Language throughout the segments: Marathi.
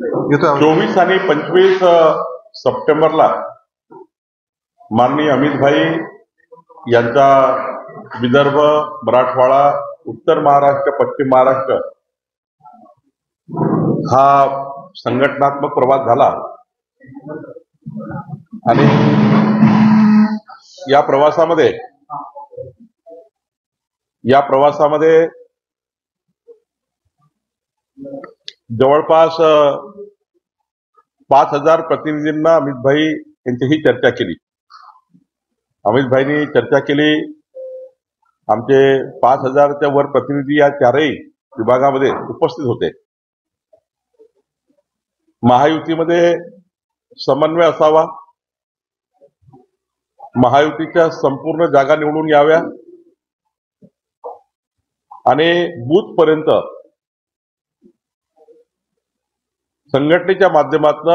24 आणि 25 सप्टेंबरला माननीय अमित भाई यांचा विदर्भ, मराठवाडा, उत्तर महाराष्ट्र, पश्चिम महाराष्ट्र हा संघटनात्मक प्रवास झाला आणि या प्रवासामध्ये जवळपास 5000 प्रतिनिधींना अमित भाई यांच्याशी चर्चा केली. अमित भाईंनी चर्चा केली. आमचे 5000च्या वर प्रतिनिधी या चारही विभागामध्ये उपस्थित होते. महायुतीमध्ये समन्वय असावा, महायुतीच्या संपूर्ण जागा निवडून याव्या आणि बूथ पर्यंत संघटनेच्या माध्यमातून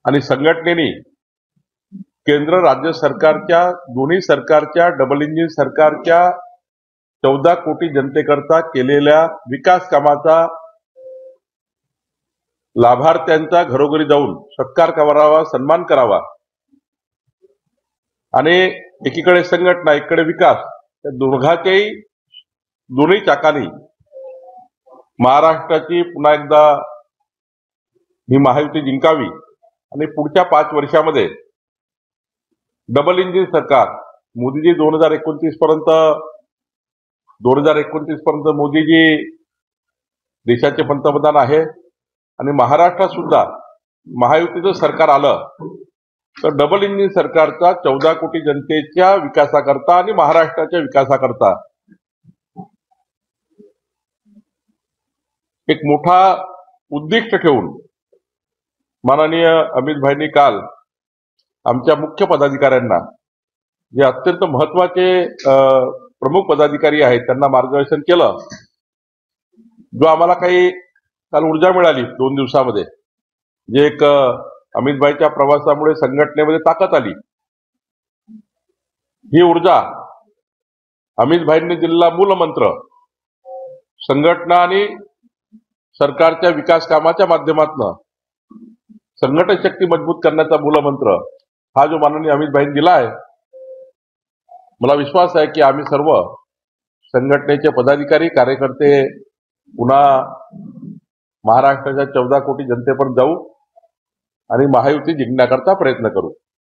आणि संघटनेने केंद्र राज्य सरकारच्या दोन्ही सरकारच्या डबल इंजिन सरकारच्या 14 कोटी जनतेकरता केलेल्या विकास कामाचा लाभार्थ्यांचा घरोघरी जाऊन सत्कार करावा, सन्मान करावा आणि एकीकडे संघटना एकीकडे विकास या दोन्ही चाकांनी महाराष्ट्राची पुन्हा एकदा ही महायुती जिंकावी आणि पुढच्या 5 वर्षामध्ये डबल इंजिन सरकार मोदीजी 2029 पर्यंत मोदीजी देशाचे पंतप्रधान आहे आणि महाराष्ट्रात सुद्धा महायुतीचं सरकार आलं तर डबल इंजिन सरकारचा 14 कोटी जनतेच्या विकासाकरता आणि महाराष्ट्राच्या विकासाकरता एक मोठा उद्दिष्ट ठेवून माननीय अमित भाईंनी काल आमच्या मुख्य पदाधिकाऱ्यांना, जे अत्यंत महत्वाचे प्रमुख पदाधिकारी आहेत, त्यांना मार्गदर्शन केलं. जो आम्हाला काही काल ऊर्जा मिळाली 2 दिवसामध्ये, जे एक अमित भाईच्या प्रवासामुळे संघटनेमध्ये ताकद आली, ही ऊर्जा अमित भाईंनी दिलेला मूलमंत्र संघटना आणि सरकारच्या विकास कामाच्या माध्यमातून संघटन शक्ती मजबूत करण्याचा मूलमंत्र हा जो माननीय अमित भाईंनी दिला आहे, मला विश्वास आहे की आम्ही सर्व संघटनेचे पदाधिकारी कार्यकर्ते पुन्हा महाराष्ट्राच्या 14 कोटी जनतेपर्यंत जाऊ आणि महायुती जिंकण्याकरता प्रयत्न करू.